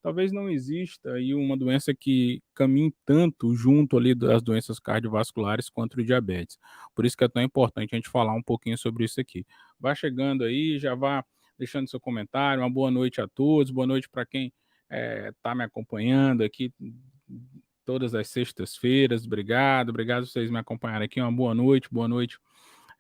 talvez não exista aí uma doença que caminhe tanto junto ali das doenças cardiovasculares quanto o diabetes. Por isso que é tão importante a gente falar um pouquinho sobre isso aqui. Vá chegando aí, já vá deixando seu comentário, uma boa noite a todos, boa noite para quem está me acompanhando aqui todas as sextas-feiras, obrigado vocês me acompanharem aqui, uma boa noite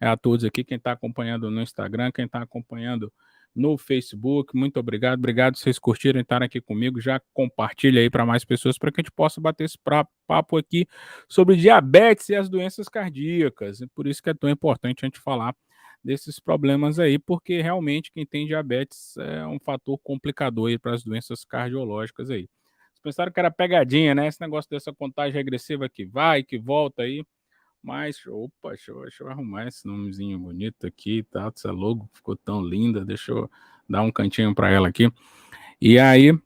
a todos aqui, quem está acompanhando no Instagram, quem está acompanhando no Facebook, muito obrigado vocês curtirem estar aqui comigo, já compartilha aí para mais pessoas, para que a gente possa bater esse papo aqui sobre diabetes e as doenças cardíacas, e por isso que é tão importante a gente falar desses problemas aí, porque realmente quem tem diabetes é um fator complicador aí para as doenças cardiológicas aí. Vocês pensaram que era pegadinha, né? Esse negócio dessa contagem regressiva que vai, que volta aí, mas, opa, deixa eu arrumar esse nomezinho bonito aqui, tá? Essa logo ficou tão linda, deixa eu dar um cantinho para ela aqui. E aí,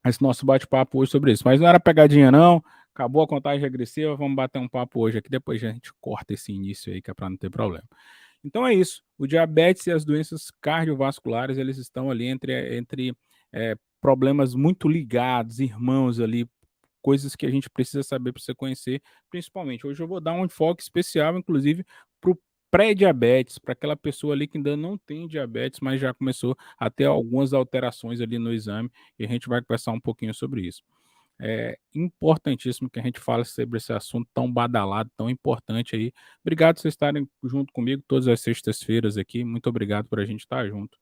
esse nosso bate-papo hoje sobre isso. Mas não era pegadinha, não. Acabou a contagem regressiva, vamos bater um papo hoje aqui, depois a gente corta esse início aí, que é para não ter problema. Então é isso. O diabetes e as doenças cardiovasculares, eles estão ali entre problemas muito ligados, irmãos ali, coisas que a gente precisa saber para você conhecer, principalmente. Hoje eu vou dar um enfoque especial, inclusive, para o pré-diabetes, para aquela pessoa ali que ainda não tem diabetes, mas já começou a ter algumas alterações ali no exame, e a gente vai conversar um pouquinho sobre isso. É importantíssimo que a gente fale sobre esse assunto tão badalado, tão importante aí. Obrigado por vocês estarem junto comigo todas as sextas-feiras aqui. Muito obrigado por a gente estar junto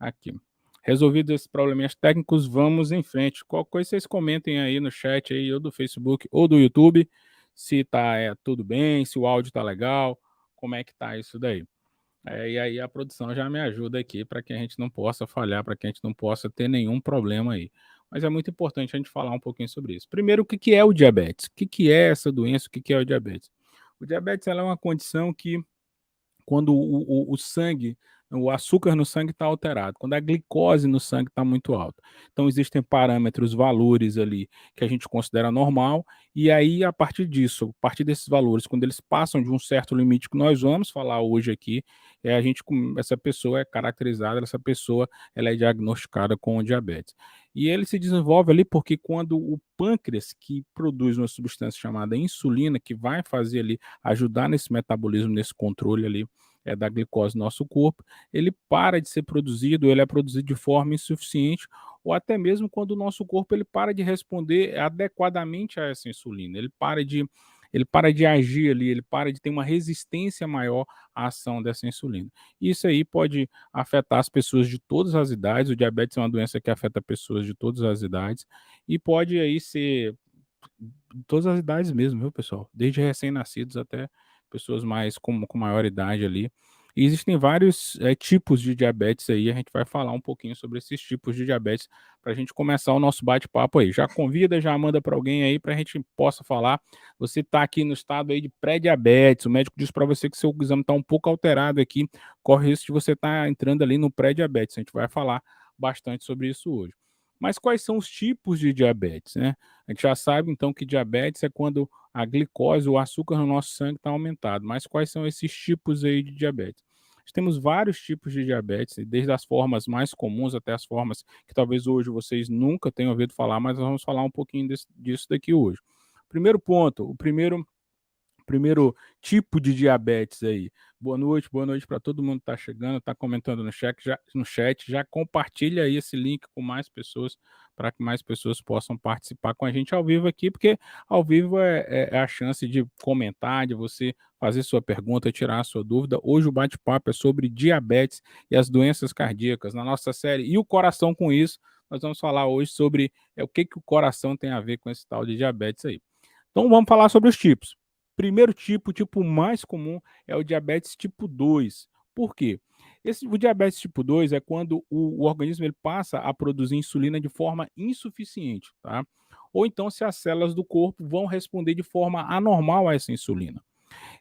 aqui. Resolvidos esses probleminhas técnicos, vamos em frente. Qualquer coisa vocês comentem aí no chat aí, ou do Facebook ou do YouTube, se tá tudo bem, se o áudio tá legal, como é que tá isso daí. E aí a produção já me ajuda aqui para que a gente não possa falhar, para que a gente não possa ter nenhum problema aí. Mas é muito importante a gente falar um pouquinho sobre isso. Primeiro, o que que é o diabetes? O que que é essa doença? O que que é o diabetes? O diabetes ela é uma condição que quando o sangue, o açúcar no sangue está alterado, quando a glicose no sangue está muito alta. Então, existem parâmetros, valores ali que a gente considera normal, e aí, a partir disso, a partir desses valores, quando eles passam de um certo limite que nós vamos falar hoje aqui, essa pessoa é caracterizada, essa pessoa ela é diagnosticada com diabetes. E ele se desenvolve ali porque quando o pâncreas, que produz uma substância chamada insulina, que vai fazer ali, ajudar nesse metabolismo, nesse controle ali da glicose no nosso corpo, ele para de ser produzido, ele é produzido de forma insuficiente, ou até mesmo quando o nosso corpo ele para de responder adequadamente a essa insulina, ele para de agir ali, ele para de ter uma resistência maior à ação dessa insulina. Isso aí pode afetar as pessoas de todas as idades, o diabetes é uma doença que afeta pessoas de todas as idades, e pode aí ser de todas as idades mesmo, viu, pessoal? Desde recém-nascidos até pessoas mais com maior idade ali. E existem vários tipos de diabetes aí, a gente vai falar um pouquinho sobre esses tipos de diabetes para a gente começar o nosso bate-papo aí. Já convida, já manda para alguém aí para a gente possa falar. Você está aqui no estado aí de pré-diabetes, o médico diz para você que seu exame está um pouco alterado aqui, corre risco de você estar entrando ali no pré-diabetes. A gente vai falar bastante sobre isso hoje. Mas quais são os tipos de diabetes, né? A gente já sabe, então, que diabetes é quando a glicose, o açúcar no nosso sangue está aumentado. Mas quais são esses tipos aí de diabetes? Nós temos vários tipos de diabetes, desde as formas mais comuns até as formas que talvez hoje vocês nunca tenham ouvido falar, mas nós vamos falar um pouquinho disso daqui hoje. Primeiro ponto, o primeiro tipo de diabetes aí. Boa noite para todo mundo que está chegando, está comentando no chat, já compartilha aí esse link com mais pessoas, para que mais pessoas possam participar com a gente ao vivo aqui, porque ao vivo é a chance de comentar, de você fazer sua pergunta, tirar a sua dúvida. Hoje o bate-papo é sobre diabetes e as doenças cardíacas. Na nossa série E o Coração com Isso, nós vamos falar hoje sobre o que o coração tem a ver com esse tal de diabetes aí. Então vamos falar sobre os tipos. Primeiro tipo, o tipo mais comum, é o diabetes tipo 2. Por quê? O diabetes tipo 2 é quando o organismo ele passa a produzir insulina de forma insuficiente, tá? Ou então se as células do corpo vão responder de forma anormal a essa insulina.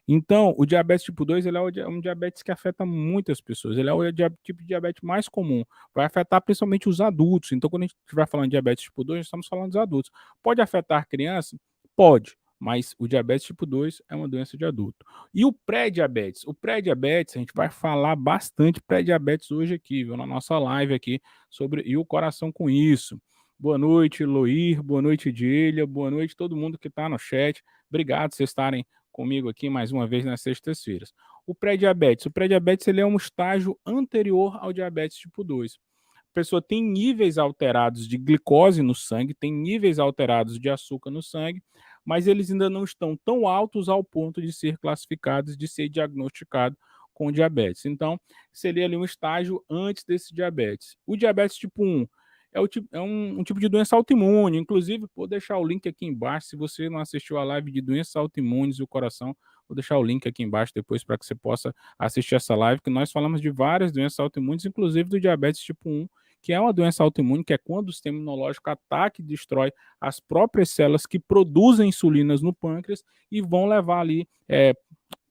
Então, o diabetes tipo 2 ele é um diabetes que afeta muitas pessoas. Ele é o tipo de diabetes mais comum. Vai afetar principalmente os adultos. Então, quando a gente estiver falando de diabetes tipo 2, estamos falando dos adultos. Pode afetar criança? Pode. Mas o diabetes tipo 2 é uma doença de adulto. E o pré-diabetes? O pré-diabetes, a gente vai falar bastante pré-diabetes hoje aqui, viu? Na nossa live aqui sobre E o Coração com Isso. Boa noite, Loir. Boa noite, Dília. Boa noite, todo mundo que está no chat. Obrigado por vocês estarem comigo aqui mais uma vez nas sextas-feiras. O pré-diabetes ele é um estágio anterior ao diabetes tipo 2. A pessoa tem níveis alterados de glicose no sangue, tem níveis alterados de açúcar no sangue, mas eles ainda não estão tão altos ao ponto de ser classificados, de ser diagnosticado com diabetes. Então, seria ali um estágio antes desse diabetes. O diabetes tipo 1 é um tipo de doença autoimune. Inclusive, vou deixar o link aqui embaixo. Se você não assistiu a live de doenças autoimunes do coração, vou deixar o link aqui embaixo depois para que você possa assistir essa live, que nós falamos de várias doenças autoimunes, inclusive do diabetes tipo 1, que é uma doença autoimune, que é quando o sistema imunológico ataca e destrói as próprias células que produzem insulinas no pâncreas e vão levar ali,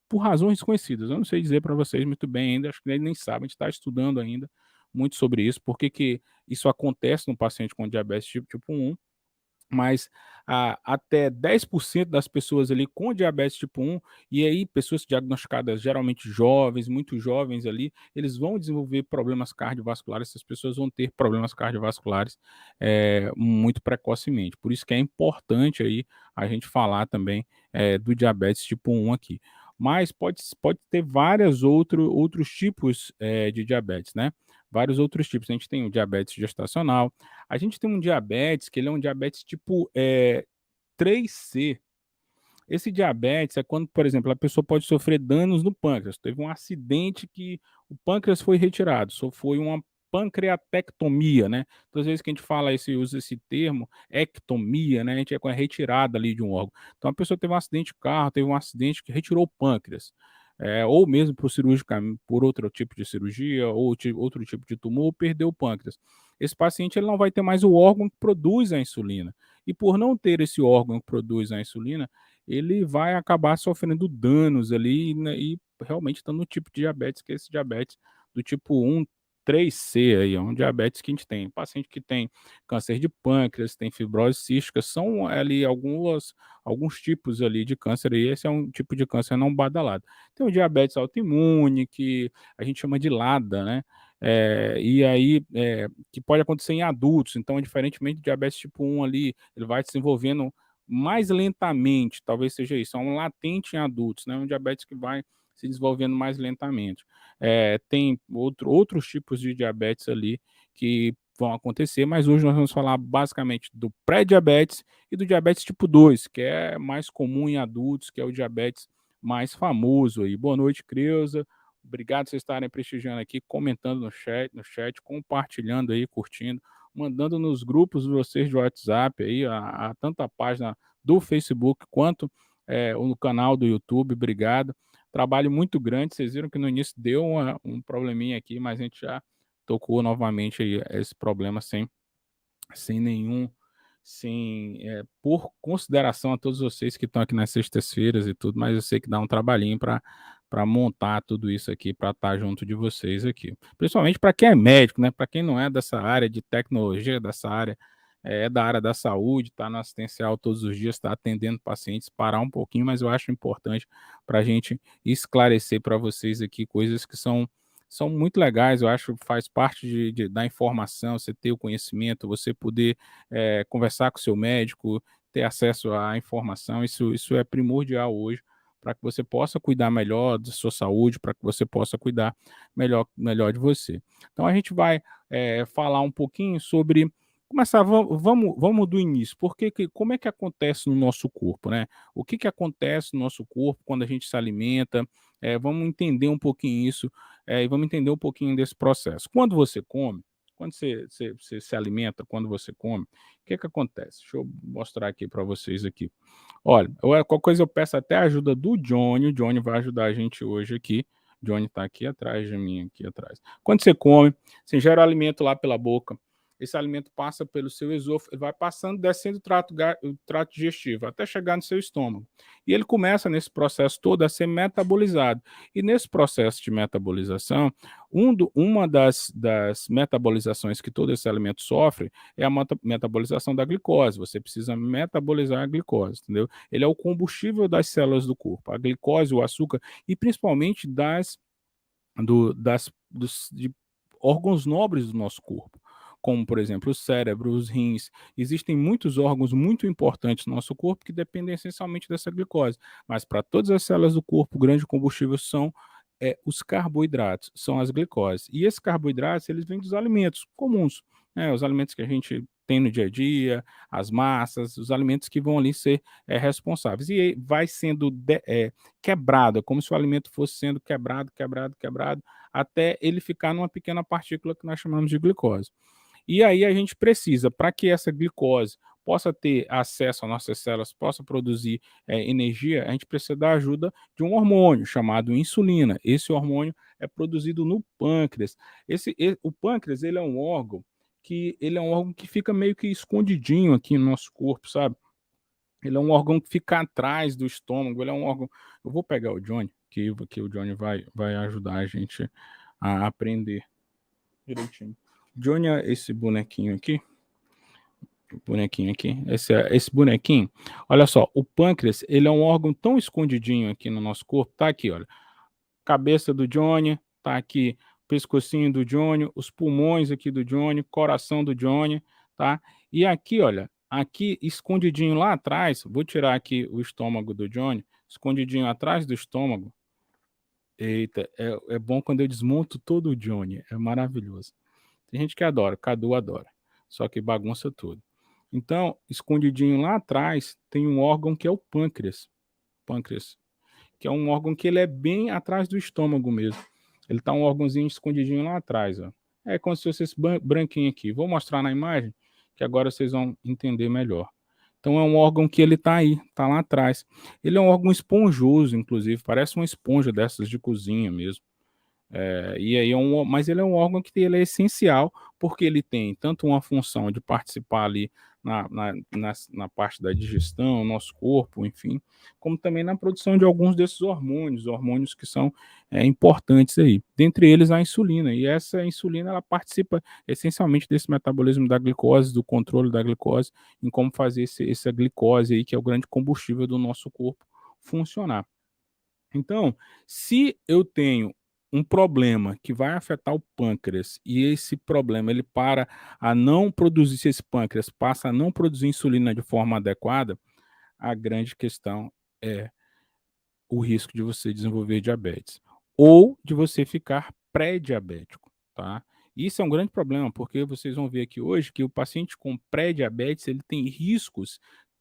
por razões desconhecidas. Eu não sei dizer para vocês muito bem ainda, acho que eles nem sabem, a gente está estudando ainda muito sobre isso, por que isso acontece no paciente com diabetes tipo 1, mas até 10% das pessoas ali com diabetes tipo 1, e aí pessoas diagnosticadas geralmente jovens, muito jovens ali, eles vão desenvolver problemas cardiovasculares, essas pessoas vão ter problemas cardiovasculares muito precocemente. Por isso que é importante aí a gente falar também do diabetes tipo 1 aqui. Mas pode ter vários outros tipos de diabetes, né? Vários outros tipos. A gente tem o diabetes gestacional, a gente tem um diabetes que ele é um diabetes tipo 3C. Esse diabetes é quando, por exemplo, a pessoa pode sofrer danos no pâncreas. Teve um acidente que o pâncreas foi retirado, só foi uma pancreatectomia, né? Todas as vezes que a gente fala usa esse termo, ectomia, né? A gente é com a retirada ali de um órgão. Então a pessoa teve um acidente de carro, teve um acidente que retirou o pâncreas. Ou mesmo por outro tipo de cirurgia, ou outro tipo de tumor, perdeu o pâncreas. Esse paciente ele não vai ter mais o órgão que produz a insulina. E por não ter esse órgão que produz a insulina, ele vai acabar sofrendo danos ali, né, e realmente está no tipo de diabetes, que é esse diabetes do tipo 1, 3C aí, é um diabetes que a gente tem. Paciente que tem câncer de pâncreas, tem fibrose cística, são ali alguns tipos ali de câncer, e esse é um tipo de câncer não badalado. Tem o diabetes autoimune, que a gente chama de LADA, né? E aí, que pode acontecer em adultos, então, diferentemente do diabetes tipo 1 ali, ele vai se desenvolvendo mais lentamente, talvez seja isso, é um latente em adultos, né? Um diabetes que vai se desenvolvendo mais lentamente. Tem outros tipos de diabetes ali que vão acontecer, mas hoje nós vamos falar basicamente do pré-diabetes e do diabetes tipo 2, que é mais comum em adultos, que é o diabetes mais famoso aí. Boa noite, Creuza. Obrigado por vocês estarem prestigiando aqui, comentando no chat, compartilhando aí, curtindo, mandando nos grupos de vocês de WhatsApp aí, tanto a página do Facebook quanto no canal do YouTube. Obrigado. Trabalho muito grande. Vocês viram que no início deu um probleminha aqui, mas a gente já tocou novamente aí esse problema sem nenhum, por consideração a todos vocês que estão aqui nas sextas-feiras e tudo, mas eu sei que dá um trabalhinho para montar tudo isso aqui, para estar junto de vocês aqui. Principalmente para quem é médico, né? Para quem não é dessa área de tecnologia, dessa área, da área da saúde, está no assistencial todos os dias, está atendendo pacientes, parar um pouquinho, mas eu acho importante para a gente esclarecer para vocês aqui coisas que são muito legais, eu acho que faz parte da informação, você ter o conhecimento, você poder conversar com o seu médico, ter acesso à informação, isso é primordial hoje para que você possa cuidar melhor da sua saúde, para que você possa cuidar melhor de você. Então a gente vai falar um pouquinho sobre começar, vamos do início, como é que acontece no nosso corpo, né? O que acontece no nosso corpo quando a gente se alimenta? Vamos entender um pouquinho isso, e vamos entender um pouquinho desse processo. Quando você come, quando você se alimenta, quando você come, o que acontece? Deixa eu mostrar aqui para vocês aqui. Olha, qualquer coisa eu peço até a ajuda do Johnny, o Johnny vai ajudar a gente hoje aqui. O Johnny está aqui atrás de mim, aqui atrás. Quando você come, você gera o alimento lá pela boca, esse alimento passa pelo seu esôfago, ele vai passando, descendo o trato digestivo, até chegar no seu estômago. E ele começa nesse processo todo a ser metabolizado. E nesse processo de metabolização, uma das metabolizações que todo esse alimento sofre é a metabolização da glicose. Você precisa metabolizar a glicose, entendeu? Ele é o combustível das células do corpo. A glicose, o açúcar, e principalmente de órgãos nobres do nosso corpo, como, por exemplo, o cérebro, os rins. Existem muitos órgãos muito importantes no nosso corpo que dependem essencialmente dessa glicose. Mas para todas as células do corpo, o grande combustível são os carboidratos, são as glicoses. E esses carboidratos, eles vêm dos alimentos comuns, né? Os alimentos que a gente tem no dia a dia, as massas, os alimentos que vão ali ser responsáveis. E aí vai sendo quebrado, é como se o alimento fosse sendo quebrado, quebrado, quebrado, até ele ficar numa pequena partícula que nós chamamos de glicose. E aí a gente precisa, para que essa glicose possa ter acesso às nossas células, possa produzir energia, a gente precisa da ajuda de um hormônio chamado insulina. Esse hormônio é produzido no pâncreas. O pâncreas, ele é um órgão que fica meio que escondidinho aqui no nosso corpo, sabe? Ele é um órgão que fica atrás do estômago, ele é um órgão. Eu vou pegar o Johnny, que o Johnny vai ajudar a gente a aprender direitinho. Johnny é esse bonequinho aqui. Esse bonequinho. Olha só, o pâncreas, ele é um órgão tão escondidinho aqui no nosso corpo. Tá aqui, olha. Cabeça do Johnny, tá aqui. Pescocinho do Johnny, os pulmões aqui do Johnny, coração do Johnny, tá? E aqui, olha, aqui escondidinho lá atrás, vou tirar aqui o estômago do Johnny, escondidinho atrás do estômago. Eita, é bom quando eu desmonto todo o Johnny, é maravilhoso. Tem gente que adora, Cadu adora, só que bagunça tudo. Então, escondidinho lá atrás, tem um órgão que é o pâncreas, que é um órgão que ele é bem atrás do estômago mesmo. Ele tá um órgãozinho escondidinho lá atrás, ó. É como se fosse esse branquinho aqui. Vou mostrar na imagem, que agora vocês vão entender melhor. Então é um órgão que ele tá aí, tá lá atrás. Ele é um órgão esponjoso, inclusive, parece uma esponja dessas de cozinha mesmo. E aí mas ele é um órgão que ele é essencial, porque ele tem tanto uma função de participar ali na parte da digestão, nosso corpo, enfim, como também na produção de alguns desses hormônios que são importantes aí. Dentre eles a insulina, e essa insulina ela participa essencialmente desse metabolismo da glicose, do controle da glicose, em como fazer essa glicose aí, que é o grande combustível do nosso corpo, funcionar. Então, se eu tenho um problema que vai afetar o pâncreas e esse problema ele para a não produzir, se esse pâncreas passa a não produzir insulina de forma adequada, a grande questão é o risco de você desenvolver diabetes ou de você ficar pré-diabético, tá? Isso é um grande problema, porque vocês vão ver aqui hoje que o paciente com pré-diabetes ele tem riscos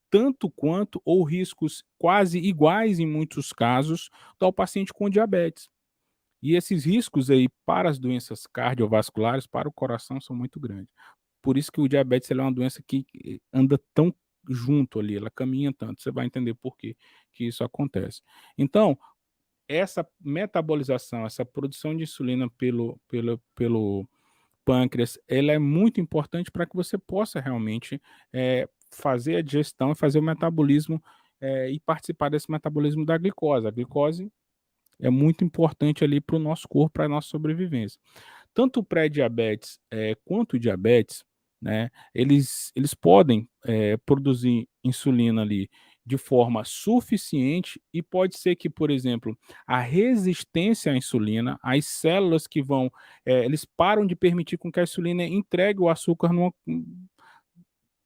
tanto quanto ou riscos quase iguais em muitos casos ao paciente com diabetes. E esses riscos aí para as doenças cardiovasculares, para o coração, são muito grandes. Por isso que o diabetes é uma doença que anda tão junto ali, ela caminha tanto. Você vai entender por que isso acontece. Então, essa metabolização, essa produção de insulina pelo pâncreas, ela é muito importante para que você possa realmente fazer a digestão e fazer o metabolismo e participar desse metabolismo da glicose. A glicose é muito importante ali para o nosso corpo, para a nossa sobrevivência. Tanto o pré-diabetes quanto o diabetes, né, eles podem produzir insulina ali de forma suficiente e pode ser que, por exemplo, a resistência à insulina, as células que vão, eles param de permitir com que a insulina entregue o açúcar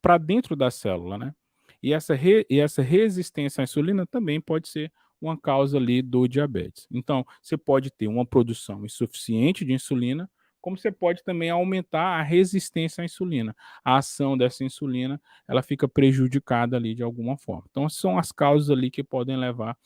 para dentro da célula, né? E essa resistência à insulina também pode ser uma causa ali do diabetes. Então, você pode ter uma produção insuficiente de insulina, como você pode também aumentar a resistência à insulina. A ação dessa insulina, ela fica prejudicada ali de alguma forma. Então, são as causas ali que podem levar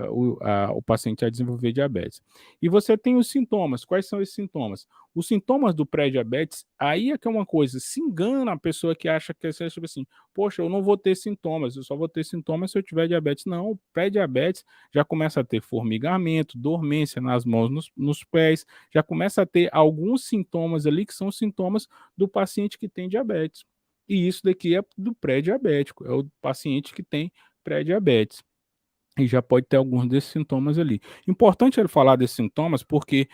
o paciente a desenvolver diabetes. E você tem os sintomas. Quais são esses sintomas? Os sintomas do pré-diabetes, aí é que é uma coisa, se engana a pessoa que acha que é tipo assim, poxa, eu não vou ter sintomas, eu só vou ter sintomas se eu tiver diabetes. Não, o pré-diabetes já começa a ter formigamento, dormência nas mãos, nos pés, já começa a ter alguns sintomas ali que são sintomas do paciente que tem diabetes. E isso daqui é do pré-diabético, é o paciente que tem pré-diabetes e já pode ter alguns desses sintomas ali. Importante ele falar desses sintomas, porque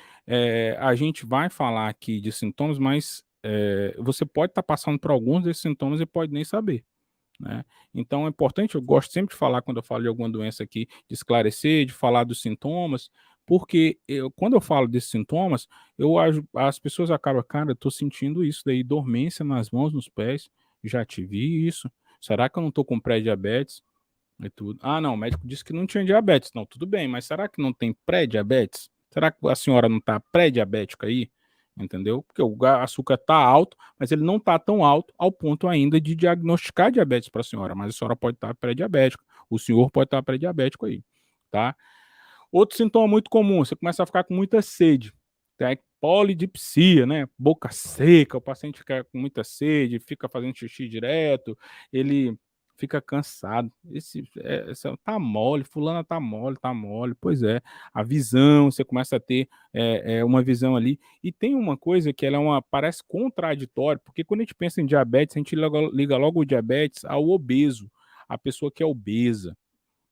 a gente vai falar aqui de sintomas, mas você pode estar passando por alguns desses sintomas e pode nem saber, né? Então é importante, eu gosto sempre de falar, quando eu falo de alguma doença aqui, de esclarecer, de falar dos sintomas, Porque quando eu falo desses sintomas, as pessoas acabam, cara, eu tô sentindo isso daí, dormência nas mãos, nos pés, já tive isso. Será que eu não tô com pré-diabetes? E tudo. Ah, não, o médico disse que não tinha diabetes. Não, tudo bem, mas será que não tem pré-diabetes? Será que a senhora não está pré-diabética aí? Entendeu? Porque o açúcar está alto, mas ele não está tão alto ao ponto ainda de diagnosticar diabetes para a senhora. Mas a senhora pode estar pré-diabética. O senhor pode estar pré-diabético aí, tá? Outro sintoma muito comum, você começa a ficar com muita sede, tá? Polidipsia, né? Boca seca, o paciente fica com muita sede, fica fazendo xixi direto, ele fica cansado. Tá mole, fulana tá mole. Pois é, a visão, você começa a ter uma visão ali. E tem uma coisa que ela parece contraditório, porque quando a gente pensa em diabetes, a gente liga logo o diabetes ao obeso, a pessoa que é obesa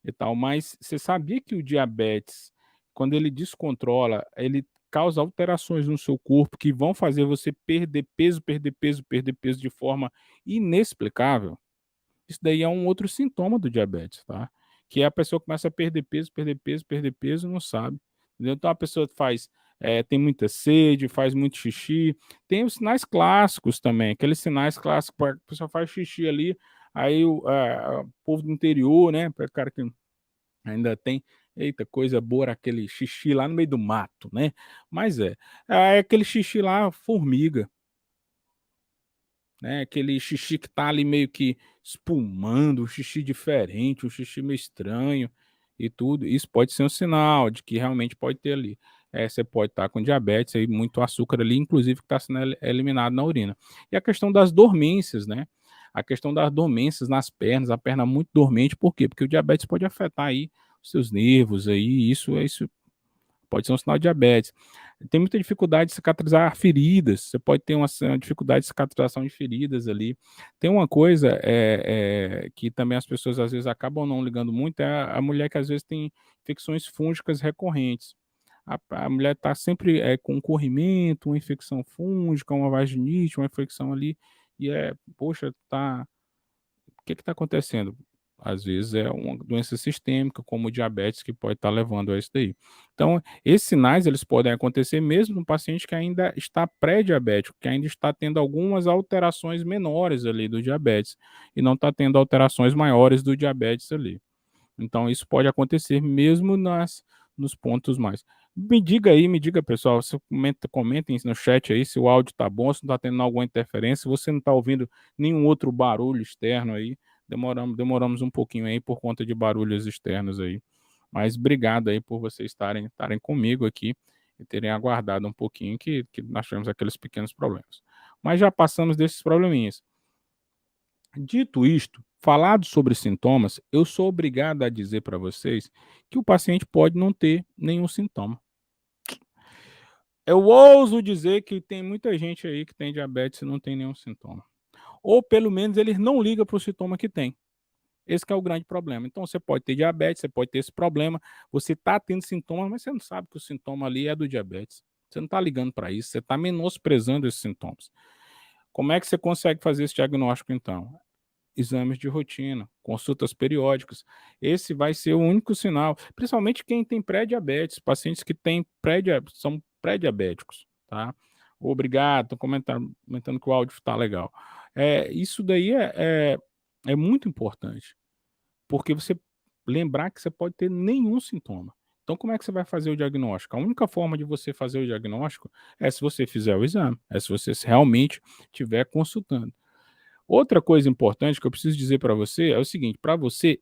e tal, mas você sabia que o diabetes, quando ele descontrola, ele causa alterações no seu corpo que vão fazer você perder peso, perder peso, perder peso de forma inexplicável? Isso daí é um outro sintoma do diabetes, tá? Que é a pessoa começa a perder peso, perder peso, perder peso, não sabe. Entendeu? Então a pessoa tem muita sede, faz muito xixi. Tem os sinais clássicos também, aqueles sinais clássicos, a pessoa faz xixi ali, aí o povo do interior, né, para o cara que ainda tem, eita, coisa boa era aquele xixi lá no meio do mato, né. Mas é aquele xixi lá formiga, né, aquele xixi que tá ali meio que espumando, um xixi diferente, um xixi meio estranho e tudo. Isso pode ser um sinal de que realmente pode ter ali. Você pode estar com diabetes aí, muito açúcar ali, inclusive que está sendo eliminado na urina. E a questão das dormências, né? A questão das dormências nas pernas, a perna muito dormente, por quê? Porque o diabetes pode afetar aí os seus nervos aí, isso pode ser um sinal de diabetes. Tem muita dificuldade de cicatrizar feridas, você pode ter uma dificuldade de cicatrização de feridas ali. Tem uma coisa, que também as pessoas às vezes acabam não ligando muito, é a mulher que às vezes tem infecções fúngicas recorrentes. A mulher está sempre, com um corrimento, uma infecção fúngica, uma vaginite, uma infecção ali, e poxa, o que está acontecendo? Às vezes é uma doença sistêmica, como o diabetes, que pode estar levando a isso daí. Então, esses sinais eles podem acontecer mesmo no paciente que ainda está pré-diabético, que ainda está tendo algumas alterações menores ali do diabetes, e não está tendo alterações maiores do diabetes ali. Então isso pode acontecer mesmo nos pontos mais. Me diga pessoal, se comentem no chat aí se o áudio tá bom, se não tá tendo alguma interferência, se você não tá ouvindo nenhum outro barulho externo aí, demoramos um pouquinho aí por conta de barulhos externos aí. Mas obrigado aí por vocês estarem comigo aqui e terem aguardado um pouquinho que nós tivemos aqueles pequenos problemas. Mas já passamos desses probleminhas. Dito isto, falado sobre sintomas, eu sou obrigado a dizer para vocês que o paciente pode não ter nenhum sintoma. Eu ouso dizer que tem muita gente aí que tem diabetes e não tem nenhum sintoma. Ou pelo menos eles não ligam para o sintoma que tem. Esse que é o grande problema. Então você pode ter diabetes, você pode ter esse problema, você está tendo sintomas, mas você não sabe que o sintoma ali é do diabetes. Você não está ligando para isso, você está menosprezando esses sintomas. Como é que você consegue fazer esse diagnóstico então? Exames de rotina, consultas periódicas. Esse vai ser o único sinal, principalmente quem tem pré-diabetes, pacientes que têm são pré-diabéticos, tá? Obrigado, tô comentando que o áudio está legal. Isso daí é muito importante, porque você lembrar que você pode ter nenhum sintoma. Então, como é que você vai fazer o diagnóstico? A única forma de você fazer o diagnóstico é se você fizer o exame, é se você realmente estiver consultando. Outra coisa importante que eu preciso dizer para você é o seguinte: para você,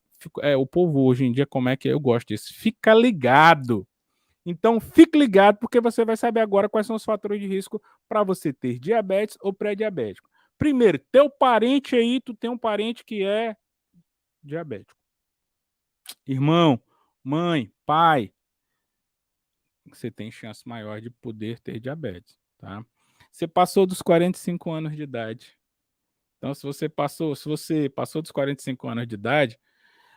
o povo hoje em dia, como é que é? Eu gosto disso, fica ligado. Então, fique ligado, porque você vai saber agora quais são os fatores de risco para você ter diabetes ou pré-diabético. Primeiro, teu parente aí, tu tem um parente que é diabético. Irmão, mãe, pai, você tem chance maior de poder ter diabetes, tá? Você passou dos 45 anos de idade. Então, se você passou dos 45 anos de idade,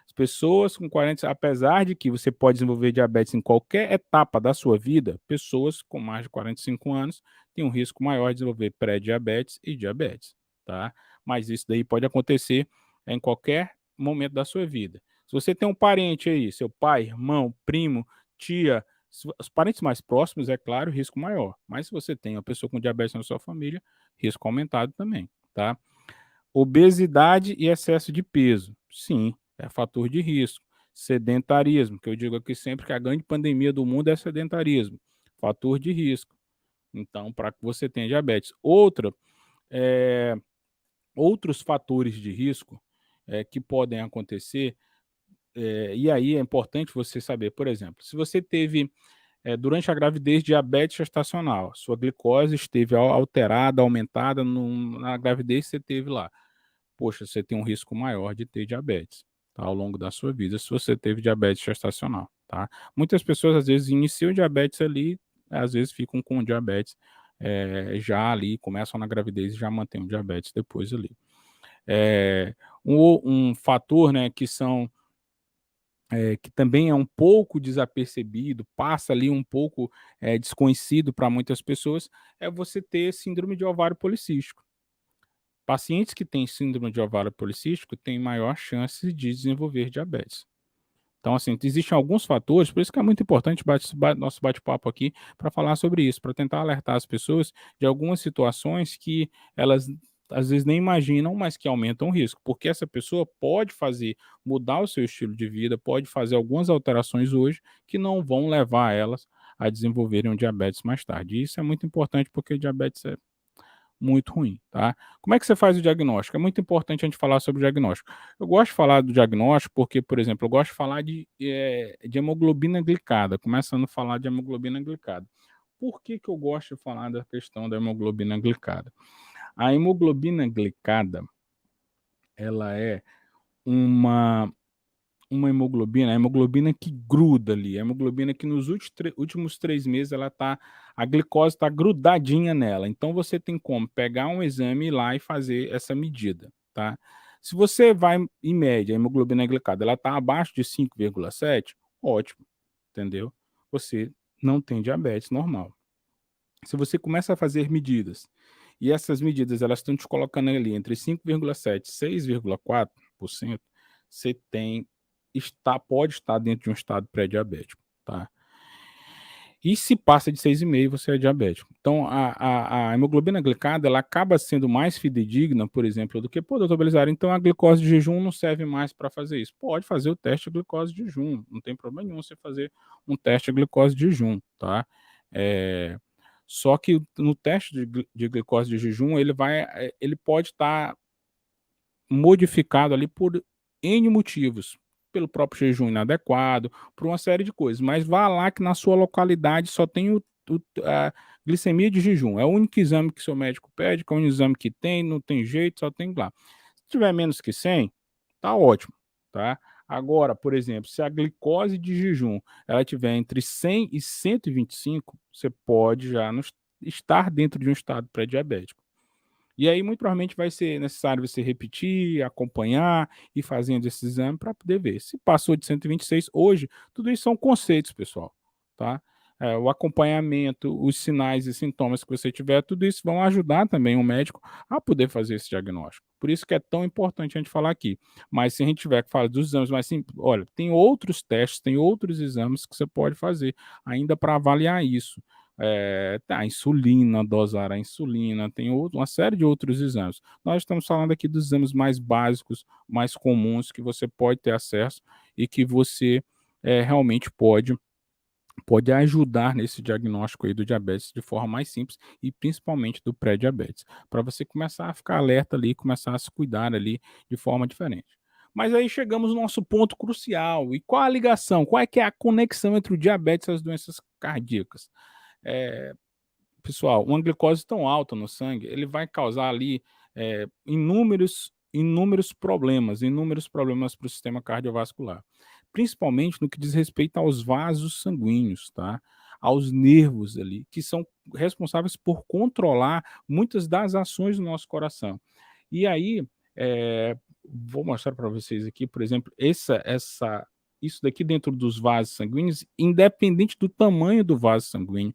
as pessoas com 40, apesar de que você pode desenvolver diabetes em qualquer etapa da sua vida, pessoas com mais de 45 anos têm um risco maior de desenvolver pré-diabetes e diabetes, tá? Mas isso daí pode acontecer em qualquer momento da sua vida. Se você tem um parente aí, seu pai, irmão, primo, tia, Os parentes mais próximos, é claro, risco maior, mas se você tem uma pessoa com diabetes na sua família, risco aumentado também, tá? Obesidade e excesso de peso, sim, é fator de risco. Sedentarismo, que eu digo aqui sempre que a grande pandemia do mundo é sedentarismo, fator de risco. Então, para que você tenha diabetes. Eh, outros fatores de risco, que podem acontecer, e aí é importante você saber, por exemplo, se você teve, durante a gravidez, diabetes gestacional, sua glicose esteve alterada, aumentada na gravidez que você teve lá. Poxa, você tem um risco maior de ter diabetes, tá, ao longo da sua vida, se você teve diabetes gestacional, tá. Muitas pessoas, às vezes, iniciam diabetes ali, às vezes ficam com diabetes, já ali, começam na gravidez e já mantêm o diabetes depois ali. Eh, um fator, né, que também é um pouco desapercebido, passa ali um pouco, desconhecido para muitas pessoas, é você ter síndrome de ovário policístico. Pacientes que têm síndrome de ovário policístico têm maior chance de desenvolver diabetes. Então, assim, existem alguns fatores, por isso que é muito importante nosso bate-papo aqui para falar sobre isso, para tentar alertar as pessoas de algumas situações que elas às vezes nem imaginam, mas que aumentam o risco, porque essa pessoa pode mudar o seu estilo de vida, pode fazer algumas alterações hoje que não vão levar elas a desenvolverem um diabetes mais tarde. E isso é muito importante porque o diabetes é muito ruim, tá? Como é que você faz o diagnóstico? É muito importante a gente falar sobre o diagnóstico. Eu gosto de falar do diagnóstico porque, por exemplo, eu gosto de falar de hemoglobina glicada, começando a falar de hemoglobina glicada. Por que que eu gosto de falar da questão da hemoglobina glicada? A hemoglobina glicada, ela é uma a hemoglobina que gruda ali, a hemoglobina que nos últimos 3 meses a glicose está grudadinha nela, então você tem como pegar um exame, ir lá e fazer essa medida, tá. Se você vai em média, a hemoglobina glicada, ela está abaixo de 5,7, ótimo, entendeu. Você não tem diabetes normal. Se você começa a fazer medidas, e essas medidas elas estão te colocando ali entre 5,7 e 6,4%, você pode estar dentro de um estado pré-diabético, tá? E se passa de 6,5, você é diabético. Então, a hemoglobina glicada, ela acaba sendo mais fidedigna, por exemplo, do que, pô, doutor Belisário, então a glicose de jejum não serve mais para fazer isso. Pode fazer o teste de glicose de jejum, não tem problema nenhum você fazer um teste de glicose de jejum, tá? É, só que no teste de glicose de jejum, ele pode estar modificado ali por N motivos, pelo próprio jejum inadequado, por uma série de coisas, mas vá lá que na sua localidade só tem a glicemia de jejum, é o único exame que seu médico pede, que é o único exame que tem, não tem jeito, só tem lá. Se tiver menos que 100, tá ótimo, tá? Agora, por exemplo, se a glicose de jejum ela tiver entre 100 e 125, você pode já estar dentro de um estado pré-diabético. E aí, muito provavelmente, vai ser necessário você repetir, acompanhar e fazendo esse exame para poder ver. Se passou de 126, hoje, tudo isso são conceitos, pessoal, tá? O acompanhamento, os sinais e sintomas que você tiver, tudo isso vão ajudar também o médico a poder fazer esse diagnóstico. Por isso que é tão importante a gente falar aqui. Mas se a gente tiver que falar dos exames mais simples, olha, tem outros testes, tem outros exames que você pode fazer ainda para avaliar isso. A insulina, dosar a insulina, tem uma série de outros exames. Nós estamos falando aqui dos exames mais básicos, mais comuns, que você pode ter acesso e que você realmente pode ajudar nesse diagnóstico aí do diabetes de forma mais simples e principalmente do pré-diabetes, para você começar a ficar alerta ali, começar a se cuidar ali de forma diferente. Mas aí chegamos no nosso ponto crucial. E qual a ligação? Qual é que é a conexão entre o diabetes e as doenças cardíacas? Eh, Pessoal, uma glicose tão alta no sangue, ele vai causar ali, inúmeros problemas para o sistema cardiovascular, principalmente no que diz respeito aos vasos sanguíneos, tá? Aos nervos ali, que são responsáveis por controlar muitas das ações do nosso coração. E aí, vou mostrar para vocês aqui, por exemplo, isso daqui dentro dos vasos sanguíneos, independente do tamanho do vaso sanguíneo,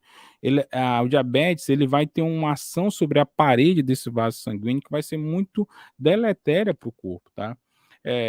o diabetes ele vai ter uma ação sobre a parede desse vaso sanguíneo que vai ser muito deletéria para o corpo, tá?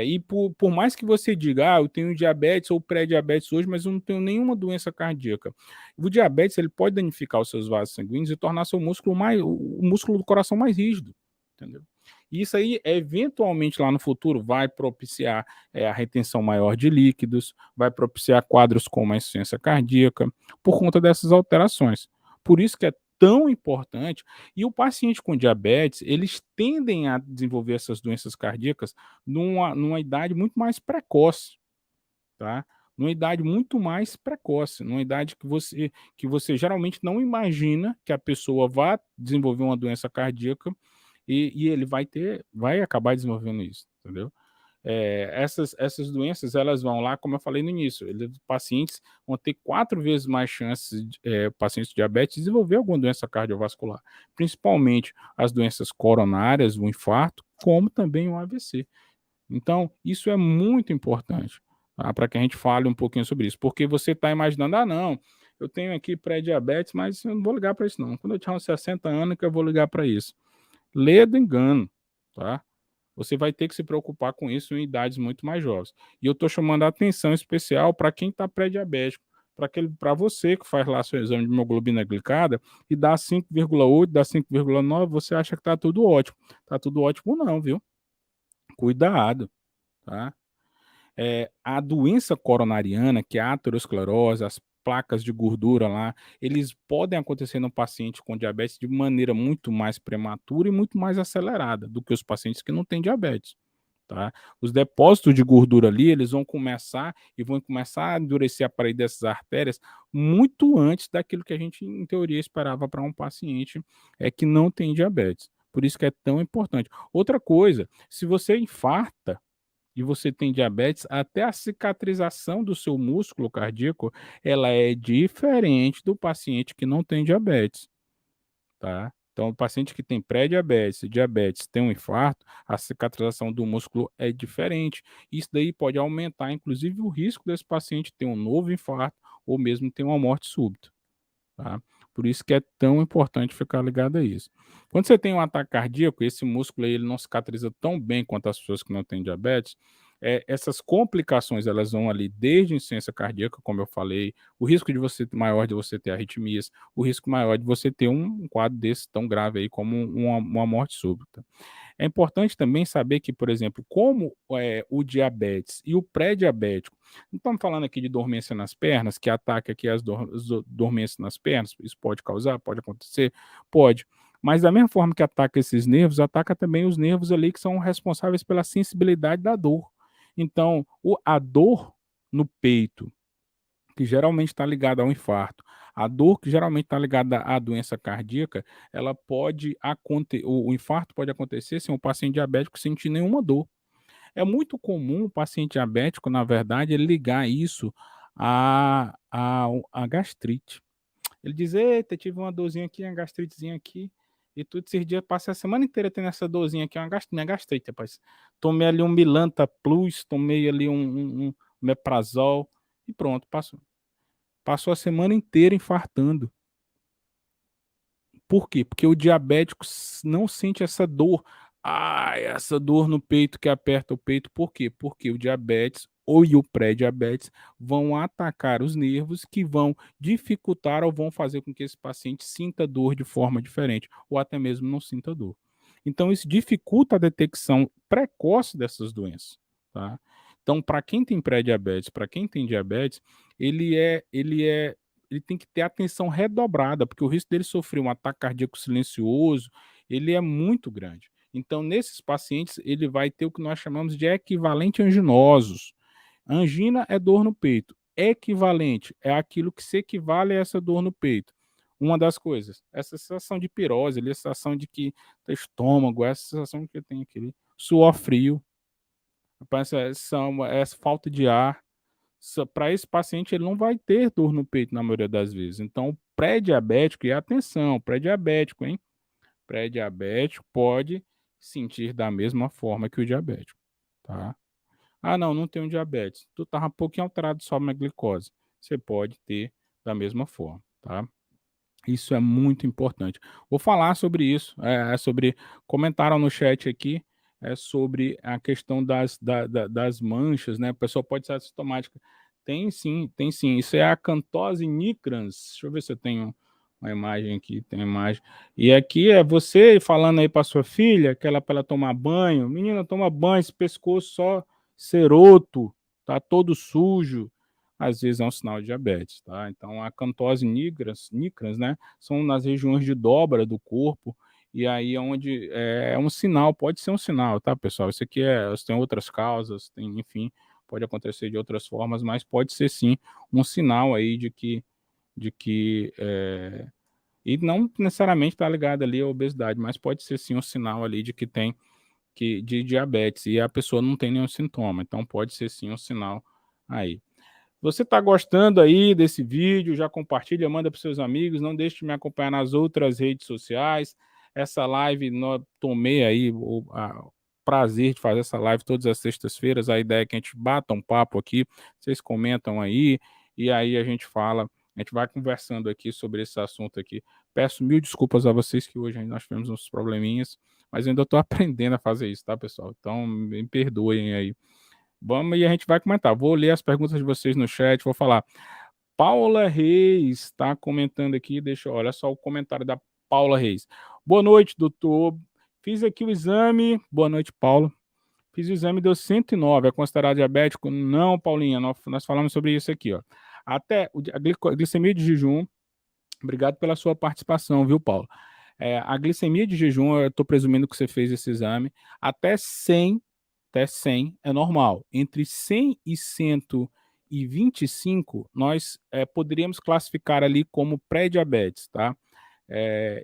E por mais que você diga: "Ah, eu tenho diabetes ou pré-diabetes hoje, mas eu não tenho nenhuma doença cardíaca". O diabetes, ele pode danificar os seus vasos sanguíneos e tornar seu músculo mais o músculo do coração mais rígido, entendeu. E isso aí, eventualmente, lá no futuro, vai propiciar, a retenção maior de líquidos, vai propiciar quadros como a insuficiência cardíaca, por conta dessas alterações. Por isso que é tão importante, e o paciente com diabetes, eles tendem a desenvolver essas doenças cardíacas numa idade muito mais precoce, tá? Numa idade muito mais precoce, numa idade que você geralmente não imagina que a pessoa vá desenvolver uma doença cardíaca, e ele vai acabar desenvolvendo isso, entendeu? Essas doenças, elas vão lá, como eu falei no início, pacientes vão ter 4 vezes mais chances pacientes diabéticos de desenvolver alguma doença cardiovascular, principalmente as doenças coronárias, o infarto, como também o AVC. Então, isso é muito importante, tá, para que a gente fale um pouquinho sobre isso, porque você está imaginando: "Ah, não, eu tenho aqui pré-diabetes, mas eu não vou ligar para isso não, quando eu tiver uns 60 anos que eu vou ligar para isso". Lê do engano, tá? Você vai ter que se preocupar com isso em idades muito mais jovens. E eu estou chamando a atenção especial para quem está pré-diabético, para você que faz lá seu exame de hemoglobina glicada e dá 5,8, dá 5,9, você acha que está tudo ótimo. Está tudo ótimo não, viu? Cuidado, tá? A doença coronariana, que é a aterosclerose, as placas de gordura lá, eles podem acontecer no paciente com diabetes de maneira muito mais prematura e muito mais acelerada do que os pacientes que não têm diabetes, tá? Os depósitos de gordura ali, eles vão começar a endurecer a parede dessas artérias muito antes daquilo que a gente, em teoria, esperava para um paciente que não tem diabetes. Por isso que é tão importante. Outra coisa, se você infarta e você tem diabetes, até a cicatrização do seu músculo cardíaco, ela é diferente do paciente que não tem diabetes, tá. Então o paciente que tem pré-diabetes e diabetes, tem um infarto, a cicatrização do músculo é diferente. Isso daí pode aumentar inclusive o risco desse paciente ter um novo infarto ou mesmo ter uma morte súbita. Tá? Por isso que é tão importante ficar ligado a isso. Quando você tem um ataque cardíaco, esse músculo aí, ele não cicatriza tão bem quanto as pessoas que não têm diabetes. Essas complicações elas vão ali desde insuficiência cardíaca, como eu falei, o risco maior de você ter arritmias, o risco maior de você ter um quadro desse tão grave aí como uma morte súbita. É importante também saber que, por exemplo, como o diabetes e o pré-diabético, não estamos falando aqui de dormência nas pernas, que ataca aqui as dormências nas pernas, isso pode causar, pode acontecer, pode. Mas da mesma forma que ataca esses nervos, ataca também os nervos ali que são responsáveis pela sensibilidade da dor. Então, a dor no peito, que geralmente está ligada ao infarto, a dor que geralmente está ligada à doença cardíaca, ela pode acontecer, o infarto pode acontecer sem o paciente diabético sentir nenhuma dor. É muito comum o paciente diabético, na verdade, ele ligar isso à gastrite. Ele diz: "Eita, tive uma dorzinha aqui, uma gastritezinha aqui, e tudo esses dias, passei a semana inteira tendo essa dorzinha aqui, minha gastrite, rapaz. Tomei ali um Milanta Plus, tomei ali um Meprazol e pronto, passou". Passou a semana inteira infartando. Por quê? Porque o diabético não sente essa dor. "Ai, essa dor no peito que aperta o peito", por quê? Porque o diabetes e o pré-diabetes vão atacar os nervos que vão dificultar ou vão fazer com que esse paciente sinta dor de forma diferente, ou até mesmo não sinta dor. Então isso dificulta a detecção precoce dessas doenças, tá. Então para quem tem pré-diabetes, para quem tem diabetes, ele tem que ter atenção redobrada, porque o risco dele sofrer um ataque cardíaco silencioso, ele é muito grande. Então, nesses pacientes, ele vai ter o que nós chamamos de equivalente anginosos. Angina é dor no peito. Equivalente é aquilo que se equivale a essa dor no peito. Uma das coisas, essa sensação de pirose, ali, a sensação de que tá estômago, essa sensação que tem aquele suor frio, essa falta de ar, para esse paciente ele não vai ter dor no peito na maioria das vezes. Então, pré-diabético, e atenção, pré-diabético, hein? Pré-diabético pode sentir da mesma forma que o diabético, tá? Ah, não, não tenho diabetes. Tu estava um pouquinho alterado só na glicose. Você pode ter da mesma forma, tá? Isso é muito importante. Vou falar sobre isso, sobre comentaram no chat aqui, sobre a questão das manchas, né? A pessoa pode ser assintomática. Tem sim, tem sim. Isso é a acantose nigrans. Deixa eu ver se eu tenho uma imagem aqui, tem imagem. E aqui é você falando aí para sua filha que ela para ela tomar banho. Menina, toma banho, esse pescoço só ceroto, tá todo sujo. Às vezes é um sinal de diabetes, tá? Então a acantose nigrans, né, são nas regiões de dobra do corpo e aí é onde é um sinal, pode ser um sinal, tá, pessoal? Isso aqui tem outras causas, tem, enfim, pode acontecer de outras formas, mas pode ser sim um sinal aí de que e não necessariamente está ligado ali à obesidade, mas pode ser sim um sinal ali de que tem de diabetes e a pessoa não tem nenhum sintoma, então pode ser sim um sinal aí. Você está gostando aí desse vídeo? Já compartilha, manda para seus amigos. Não deixe de me acompanhar nas outras redes sociais. Essa live, tomei aí o prazer de fazer essa live todas as sextas-feiras. A ideia é que a gente bata um papo aqui, vocês comentam aí, e aí a gente fala, a gente vai conversando aqui sobre esse assunto aqui. Peço mil desculpas a vocês que hoje nós tivemos uns probleminhas, mas eu ainda estou aprendendo a fazer isso, tá, pessoal? Então, me perdoem aí. Vamos e a gente vai comentar. Vou ler as perguntas de vocês no chat, vou falar. Paula Reis está comentando aqui, olha só o comentário da Paula Reis. Boa noite, doutor. Fiz aqui o exame. Boa noite, Paula. Fiz o exame, deu 109. É considerado diabético? Não, Paulinha, nós falamos sobre isso aqui, ó. Até a glicemia de jejum. Obrigado pela sua participação, viu, Paulo? A glicemia de jejum, eu estou presumindo que você fez esse exame, até 100 é normal. Entre 100 e 125, nós poderíamos classificar ali como pré-diabetes, tá?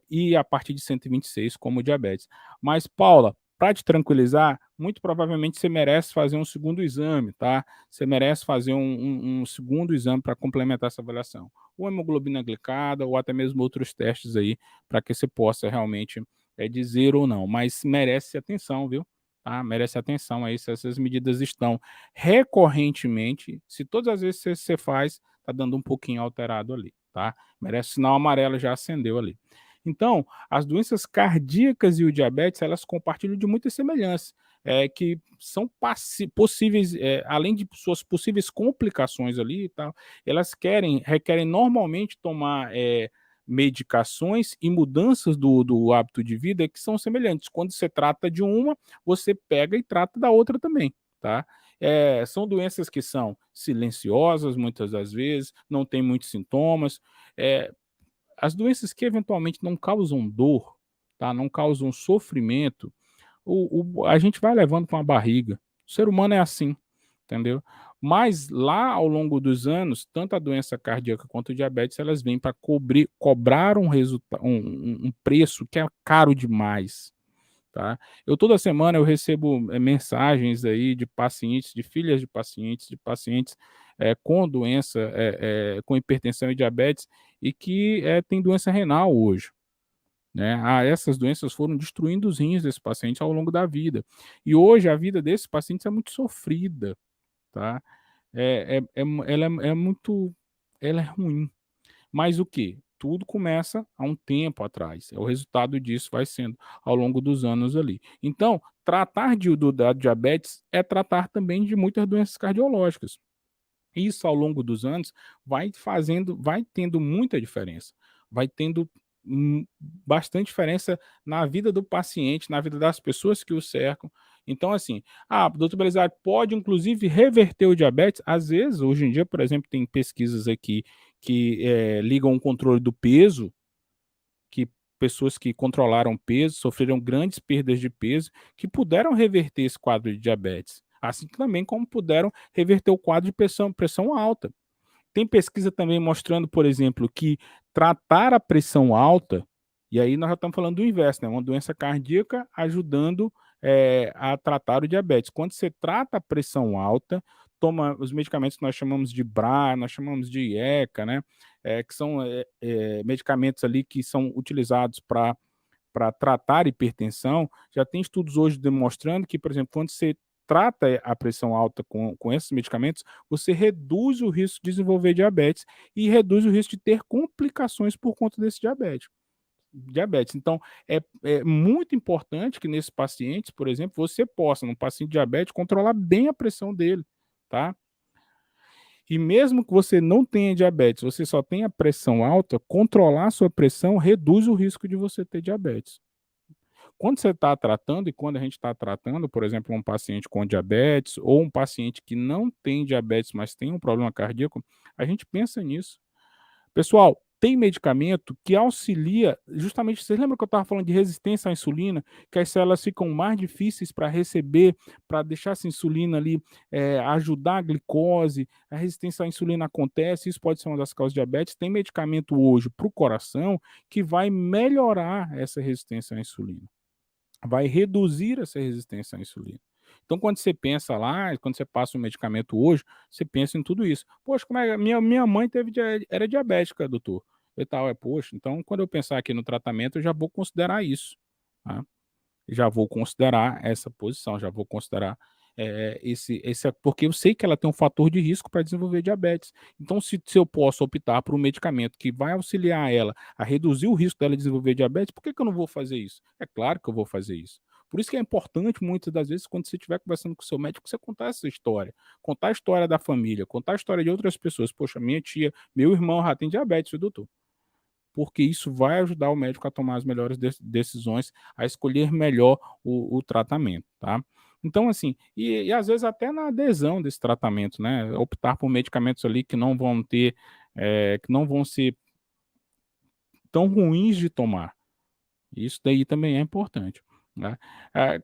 E a partir de 126 como diabetes. Mas, Paula, para te tranquilizar, muito provavelmente você merece fazer um segundo exame, tá? Você merece fazer um segundo exame para complementar essa avaliação. Ou hemoglobina glicada, ou até mesmo outros testes aí, para que você possa realmente dizer ou não. Mas merece atenção, viu? Tá? Merece atenção aí se essas medidas estão recorrentemente, se todas as vezes que você faz, tá dando um pouquinho alterado ali, tá? Merece sinal amarelo, já acendeu ali. Então, as doenças cardíacas e o diabetes, elas compartilham de muitas semelhanças, que são possíveis, além de suas possíveis complicações ali e tal, elas requerem normalmente tomar medicações e mudanças do hábito de vida que são semelhantes. Quando você trata de uma, você pega e trata da outra também, tá? São doenças que são silenciosas, muitas das vezes, não tem muitos sintomas. As doenças que eventualmente não causam dor, tá? Não causam sofrimento, a gente vai levando com a barriga. O ser humano é assim, entendeu? Mas lá ao longo dos anos, tanto a doença cardíaca quanto o diabetes, elas vêm para cobrar um preço que é caro demais. Tá? Toda semana eu recebo mensagens aí de pacientes, de filhas de pacientes com doença, com hipertensão e diabetes, e que tem doença renal hoje. Né? Essas doenças foram destruindo os rins desse paciente ao longo da vida. E hoje a vida desses pacientes é muito sofrida. Tá? Ela é ruim. Mas o que? Tudo começa há um tempo atrás. O resultado disso vai sendo ao longo dos anos ali. Então, tratar da diabetes é tratar também de muitas doenças cardiológicas. Isso ao longo dos anos vai tendo muita diferença. Vai tendo bastante diferença na vida do paciente, na vida das pessoas que o cercam. Então, assim, doutor Belisário, pode inclusive reverter o diabetes? Às vezes, hoje em dia, por exemplo, tem pesquisas aqui que ligam o controle do peso, que pessoas que controlaram peso, sofreram grandes perdas de peso, que puderam reverter esse quadro de diabetes. Assim também como puderam reverter o quadro de pressão alta. Tem pesquisa também mostrando, por exemplo, que tratar a pressão alta, e aí nós já estamos falando do inverso, né? Uma doença cardíaca ajudando a tratar o diabetes. Quando você trata a pressão alta, toma os medicamentos que nós chamamos de BRA, nós chamamos de IECA, né? Que são medicamentos ali que são utilizados para tratar hipertensão. Já tem estudos hoje demonstrando que, por exemplo, quando você trata a pressão alta com esses medicamentos, você reduz o risco de desenvolver diabetes e reduz o risco de ter complicações por conta desse diabetes. diabetes. Então, é muito importante que nesses pacientes, por exemplo, você possa, num paciente diabético, controlar bem a pressão dele, tá? E mesmo que você não tenha diabetes, você só tenha pressão alta, controlar a sua pressão reduz o risco de você ter diabetes. Quando você está tratando e quando a gente está tratando, por exemplo, um paciente com diabetes ou um paciente que não tem diabetes, mas tem um problema cardíaco, a gente pensa nisso. Pessoal, tem medicamento que auxilia justamente, vocês lembram que eu estava falando de resistência à insulina, que as células ficam mais difíceis para receber, para deixar essa insulina ali, ajudar a glicose, a resistência à insulina acontece, isso pode ser uma das causas de diabetes. Tem medicamento hoje para o coração que vai melhorar essa resistência à insulina, vai reduzir essa resistência à insulina. Então, quando você pensa lá, quando você passa um medicamento hoje, você pensa em tudo isso. Poxa, como é minha mãe era diabética, doutor, e tal. Poxa, então quando eu pensar aqui no tratamento, eu já vou considerar isso, tá? Já vou considerar essa posição, já vou considerar, esse porque eu sei que ela tem um fator de risco para desenvolver diabetes. Então se eu posso optar por um medicamento que vai auxiliar ela a reduzir o risco dela desenvolver diabetes, por que que eu não vou fazer isso? É claro que eu vou fazer isso. Por isso que é importante muitas das vezes quando você estiver conversando com o seu médico, você contar essa história, contar a história da família, contar a história de outras pessoas. "Poxa, minha tia, meu irmão já tem diabetes, viu doutor?" Porque isso vai ajudar o médico a tomar as melhores decisões, a escolher melhor o tratamento, tá? Então, assim, e às vezes até na adesão desse tratamento, né? Optar por medicamentos ali que não vão ter, que não vão ser tão ruins de tomar. Isso daí também é importante, né.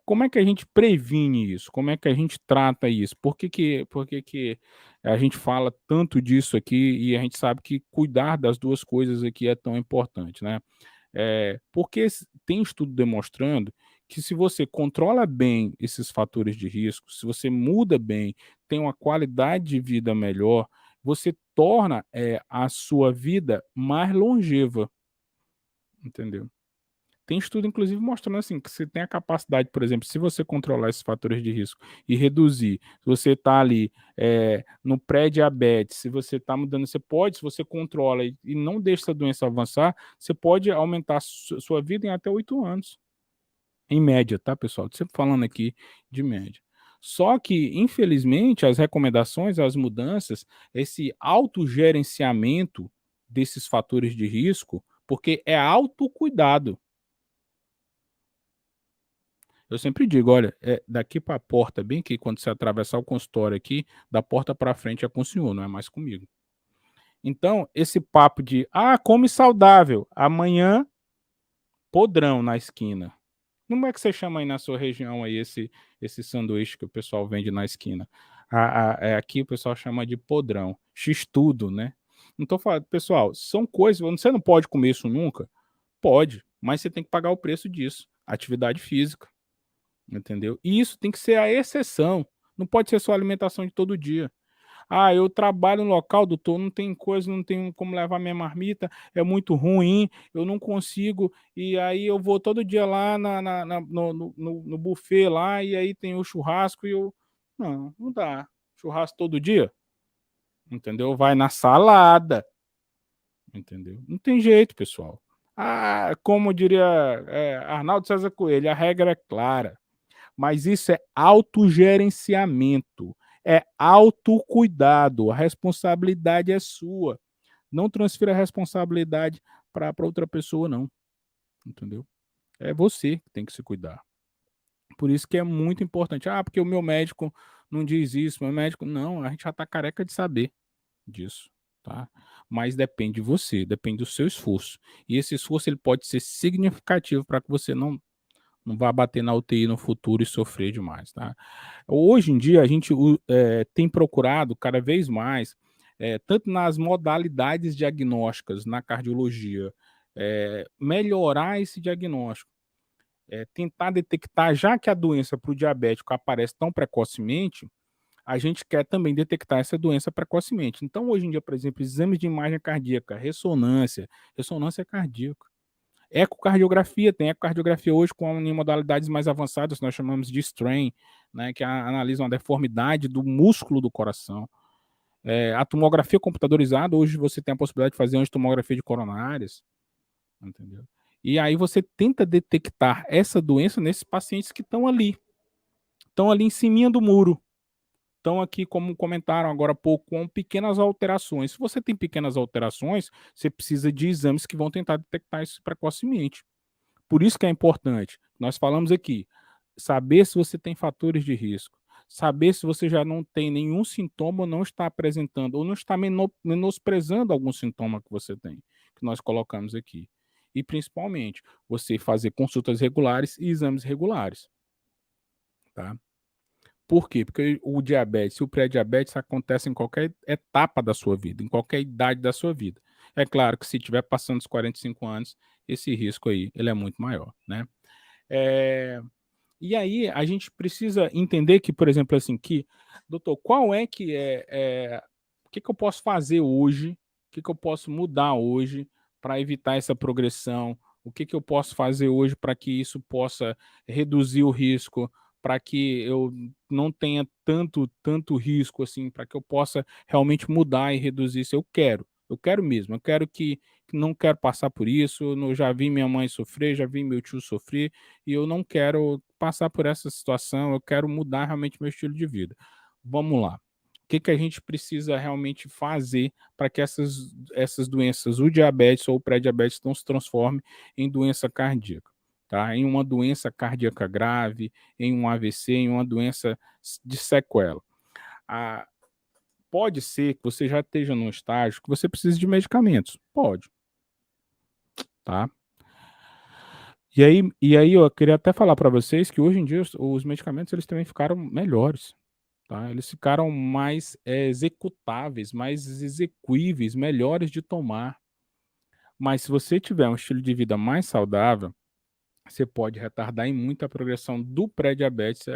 Como é que a gente previne isso? Como é que a gente trata isso? Por que que a gente fala tanto disso aqui e a gente sabe que cuidar das 2 coisas aqui é tão importante, né. Porque tem estudo demonstrando que se você controla bem esses fatores de risco, se você muda bem, tem uma qualidade de vida melhor, você torna, a sua vida mais longeva, entendeu. Tem estudo inclusive mostrando, assim, que você tem a capacidade, por exemplo, se você controlar esses fatores de risco e reduzir, se você está ali, no pré-diabetes, se você está mudando, você pode, se você controla e não deixa essa doença avançar, você pode aumentar a sua vida em até 8 anos, em média, tá, pessoal? Tô sempre falando aqui de média. Só que, infelizmente, as recomendações, as mudanças, esse autogerenciamento desses fatores de risco, porque é autocuidado. Eu sempre digo: "Olha, daqui para a porta, bem aqui, quando você atravessar o consultório aqui, da porta para frente é com o senhor, não é mais comigo". Então, esse papo de: "Ah, come saudável, amanhã podrão na esquina". Como é que você chama aí na sua região aí esse sanduíche que o pessoal vende na esquina? Aqui o pessoal chama de podrão, x-tudo, né. Não tô falando pessoal, são coisas, você não pode comer isso nunca? Pode, mas você tem que pagar o preço disso, atividade física. Entendeu? E isso tem que ser a exceção, não pode ser só alimentação de todo dia. "Ah, eu trabalho no local, doutor, não tem coisa, não tenho como levar minha marmita, é muito ruim, eu não consigo, e aí eu vou todo dia lá na no buffet lá, e aí tem o churrasco e eu", não, não dá. Churrasco todo dia, entendeu? Vai na salada, entendeu? Não tem jeito, pessoal. Ah, como diria, Arnaldo César Coelho, a regra é clara. Mas isso é autogerenciamento, é autocuidado, a responsabilidade é sua. Não transfira a responsabilidade para outra pessoa não, entendeu. É você que tem que se cuidar. Por isso que é muito importante: "Ah, porque o meu médico não diz isso, meu médico", não, a gente já está careca de saber disso, tá. Mas depende de você, depende do seu esforço. E esse esforço ele pode ser significativo para que você não vá bater na UTI no futuro e sofrer demais, tá. Hoje em dia a gente tem procurado cada vez mais, tanto nas modalidades diagnósticas na cardiologia, melhorar esse diagnóstico, tentar detectar, já que a doença para o diabético aparece tão precocemente, a gente quer também detectar essa doença precocemente. Então hoje em dia, por exemplo, exames de imagem cardíaca, ressonância cardíaca. Ecocardiografia, tem ecocardiografia hoje em modalidades mais avançadas, nós chamamos de strain, né, que analisa uma deformidade do músculo do coração. A tomografia computadorizada, hoje você tem a possibilidade de fazer uma tomografia de coronárias, entendeu? E aí você tenta detectar essa doença nesses pacientes que estão ali em ciminha do muro. Estão aqui, como comentaram agora há pouco, com pequenas alterações. Se você tem pequenas alterações, você precisa de exames que vão tentar detectar isso precocemente. Por isso que é importante. Nós falamos aqui, saber se você tem fatores de risco, saber se você já não tem nenhum sintoma ou não está apresentando, ou não está menosprezando algum sintoma que você tem, que nós colocamos aqui. E principalmente, você fazer consultas regulares e exames regulares, tá? Por quê? Porque o diabetes e o pré-diabetes acontecem em qualquer etapa da sua vida, em qualquer idade da sua vida. É claro que se estiver passando dos 45 anos, esse risco aí, ele é muito maior, né? Eh, e aí a gente precisa entender que, por exemplo, assim, que, doutor, qual é que o que que eu posso fazer hoje, o que que eu posso mudar hoje para evitar essa progressão, o que que eu posso fazer hoje para que isso possa reduzir o risco, para que eu não tenha tanto risco assim, para que eu possa realmente mudar e reduzir isso. Eu quero mesmo, eu quero que não quero passar por isso, eu já vi minha mãe sofrer, já vi meu tio sofrer, e eu não quero passar por essa situação, eu quero mudar realmente meu estilo de vida. Vamos lá. O que que a gente precisa realmente fazer para que essas doenças, o diabetes ou o pré-diabetes, não se transforme em doença cardíaca, tá? Em uma doença cardíaca grave, em um AVC, em uma doença de sequela. Ah, pode ser que você já esteja num estágio que você precise de medicamentos. Pode, tá? E aí eu queria até falar para vocês que hoje em dia os medicamentos eles também ficaram melhores, tá? Eles ficaram mais executáveis, mais exequíveis, melhores de tomar. Mas se você tiver um estilo de vida mais saudável, você pode retardar em muito a progressão do pré-diabetes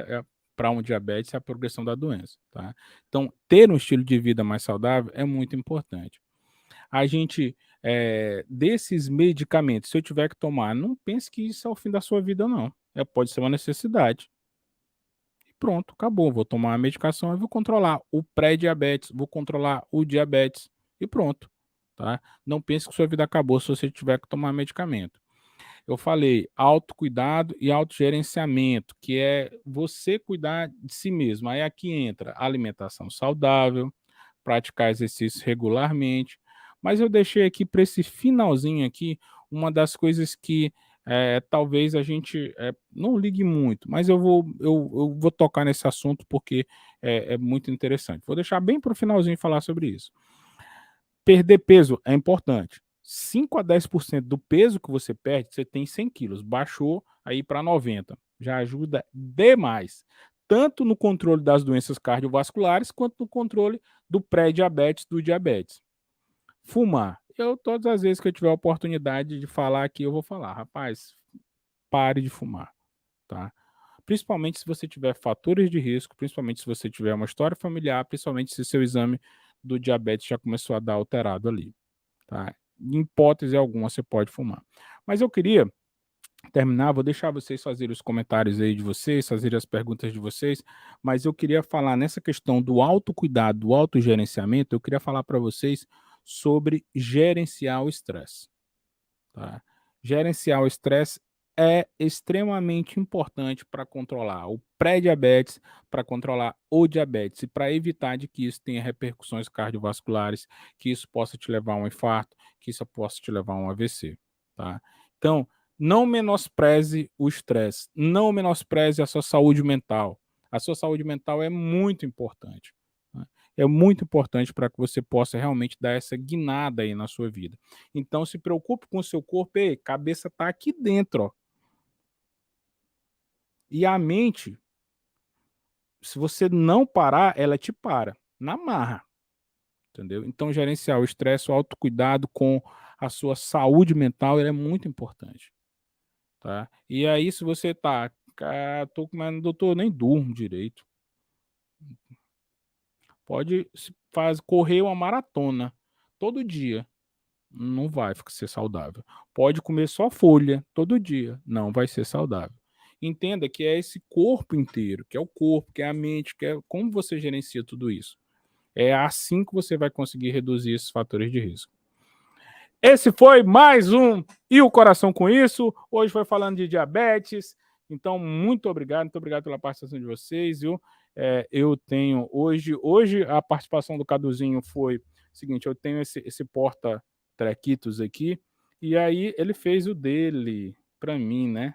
para um diabetes e a progressão da doença, tá? Então, ter um estilo de vida mais saudável é muito importante. A gente, desses medicamentos, se eu tiver que tomar, não pense que isso é o fim da sua vida não, pode ser uma necessidade. E pronto, acabou, vou tomar a medicação e vou controlar o pré-diabetes, vou controlar o diabetes e pronto, tá. Não pense que sua vida acabou se você tiver que tomar medicamento. Eu falei autocuidado e autogerenciamento, que é você cuidar de si mesmo, aí aqui entra alimentação saudável, praticar exercício regularmente. Mas eu deixei aqui para esse finalzinho aqui uma das coisas que talvez a gente não ligue muito, mas eu vou tocar nesse assunto porque é muito interessante. Vou deixar bem para o finalzinho falar sobre isso. Perder peso é importante. 5 a 10% do peso que você perde, você tem 100 quilos, baixou aí para 90, já ajuda demais, tanto no controle das doenças cardiovasculares, quanto no controle do pré-diabetes, do diabetes. Fumar, eu todas as vezes que eu tiver a oportunidade de falar aqui, eu vou falar: "Rapaz, pare de fumar", tá. Principalmente se você tiver fatores de risco, principalmente se você tiver uma história familiar, principalmente se seu exame do diabetes já começou a dar alterado ali, tá. Em hipótese alguma você pode fumar. Mas eu queria terminar, vou deixar vocês fazerem os comentários aí de vocês, fazerem as perguntas de vocês, mas eu queria falar nessa questão do autocuidado, do autogerenciamento, eu queria falar para vocês sobre gerenciar o estresse, tá? Gerenciar o estresse é extremamente importante para controlar o pré-diabetes, para controlar o diabetes e para evitar de que isso tenha repercussões cardiovasculares, que isso possa te levar a um infarto, que isso possa te levar a um AVC, tá? Então, não menospreze o estresse, não menospreze a sua saúde mental. A sua saúde mental é muito importante, né? É muito importante para que você possa realmente dar essa guinada aí na sua vida. Então se preocupe com o seu corpo, ei, cabeça tá aqui dentro, ó. E a mente, se você não parar, ela te para, na marra, entendeu? Então gerenciar o estresse, o autocuidado com a sua saúde mental, ele é muito importante, tá? E aí se você tá, tô comendo, doutor, nem durmo direito. Pode correr uma maratona todo dia. Não vai ser saudável. Pode comer só folha todo dia, não vai ser saudável. Entenda que é esse corpo inteiro, que é o corpo, que é a mente, que é como você gerencia tudo isso. É assim que você vai conseguir reduzir esses fatores de risco. Esse foi mais um E o Coração com Isso. Hoje foi falando de diabetes. Então, muito obrigado pela participação de vocês, viu? Eu tenho hoje a participação do Caduzinho foi o seguinte, eu tenho esse porta-trequitos aqui, e aí ele fez o dele para mim, né?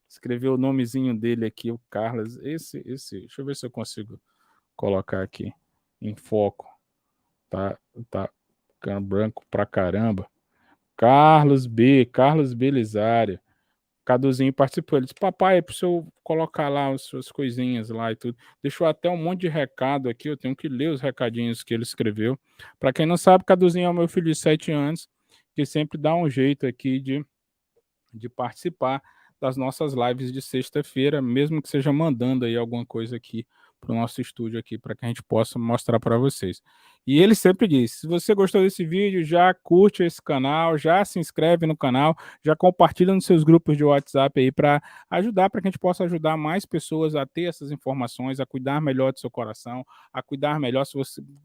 Escreveu o nomezinho dele aqui, o Carlos. Deixa eu ver se eu consigo colocar aqui em foco. Tá ficando branco pra caramba. Carlos Belisário. Caduzinho participou. Ele disse: papai, é pro senhor colocar lá as suas coisinhas lá e tudo. Deixou até um monte de recado aqui. Eu tenho que ler os recadinhos que ele escreveu. Para quem não sabe, Caduzinho é o meu filho de 7 anos, que sempre dá um jeito aqui de participar das nossas lives de sexta-feira, mesmo que seja mandando aí alguma coisa aqui para o nosso estúdio aqui, para que a gente possa mostrar para vocês. E ele sempre diz, se você gostou desse vídeo, já curte esse canal, já se inscreve no canal, já compartilha nos seus grupos de WhatsApp aí para ajudar, para que a gente possa ajudar mais pessoas a ter essas informações, a cuidar melhor do seu coração, a cuidar melhor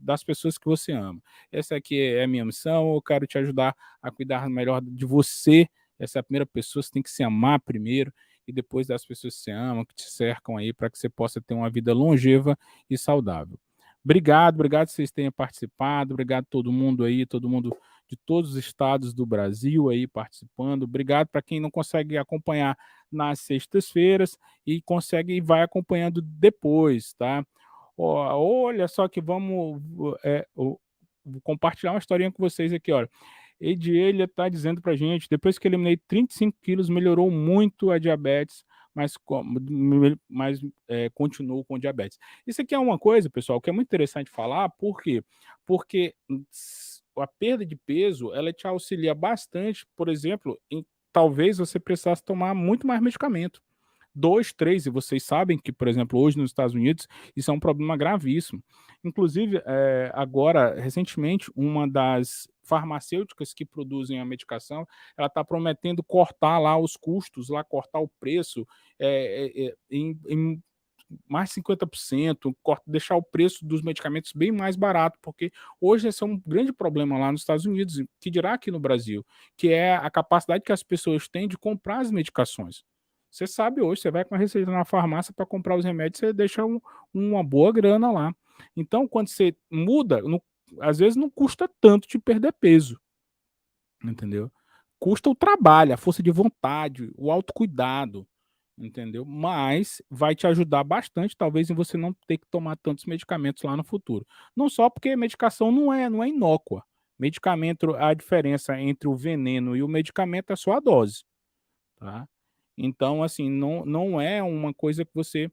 das pessoas que você ama. Essa aqui é a minha missão, eu quero te ajudar a cuidar melhor de você. Essa é a primeira pessoa, você tem que se amar primeiro e depois das pessoas que você ama, que te cercam aí, para que você possa ter uma vida longeva e saudável. Obrigado que vocês tenham participado, obrigado a todo mundo aí, todo mundo de todos os estados do Brasil aí participando. Obrigado para quem não consegue acompanhar nas sextas-feiras e consegue e vai acompanhando depois, tá? Olha só que vamos vou compartilhar uma historinha com vocês aqui, olha. Edielia está dizendo para a gente, depois que eliminei 35 quilos, melhorou muito a diabetes, mas continuo com diabetes. Isso aqui é uma coisa, pessoal, que é muito interessante falar, por quê? Porque a perda de peso, ela te auxilia bastante, por exemplo, talvez você precisasse tomar muito mais medicamento. 2, 3, e vocês sabem que, por exemplo, hoje nos Estados Unidos, isso é um problema gravíssimo. Inclusive, agora, recentemente, uma das farmacêuticas que produzem a medicação, ela está prometendo cortar lá os custos, lá cortar o preço em mais 50%, deixar o preço dos medicamentos bem mais barato, porque hoje esse é um grande problema lá nos Estados Unidos, que dirá aqui no Brasil, que é a capacidade que as pessoas têm de comprar as medicações. Você sabe hoje, você vai com a receita na farmácia para comprar os remédios, você deixa uma boa grana lá. Então, quando você muda, às vezes não custa tanto te perder peso, entendeu? Custa o trabalho, a força de vontade, o autocuidado, entendeu? Mas vai te ajudar bastante, talvez, em você não ter que tomar tantos medicamentos lá no futuro. Não só porque medicação não é inócua. Medicamento, a diferença entre o veneno e o medicamento é só a dose, tá? Então, assim, não é uma coisa que você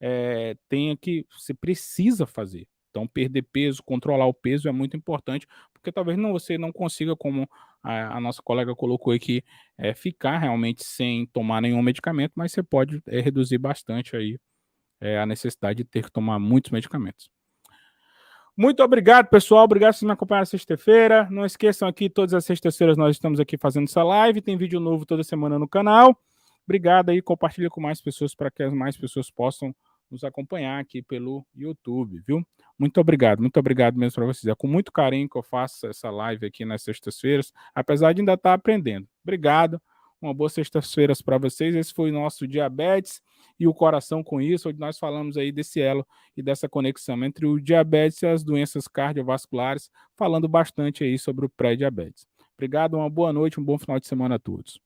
você precisa fazer. Então, perder peso, controlar o peso é muito importante, porque talvez você não consiga, como a nossa colega colocou aqui, ficar realmente sem tomar nenhum medicamento, mas você pode reduzir bastante aí a necessidade de ter que tomar muitos medicamentos. Muito obrigado, pessoal. Obrigado por vocês me acompanharem sexta-feira. Não esqueçam aqui, todas as sextas-feiras nós estamos aqui fazendo essa live. Tem vídeo novo toda semana no canal. Obrigado aí, compartilha com mais pessoas para que as mais pessoas possam nos acompanhar aqui pelo YouTube, viu? Muito obrigado mesmo para vocês. É com muito carinho que eu faço essa live aqui nas sextas-feiras, apesar de ainda estar aprendendo. Obrigado, uma boa sexta-feira para vocês. Esse foi o nosso Diabetes e o Coração com Isso, onde nós falamos aí desse elo e dessa conexão entre o diabetes e as doenças cardiovasculares, falando bastante aí sobre o pré-diabetes. Obrigado, uma boa noite, um bom final de semana a todos.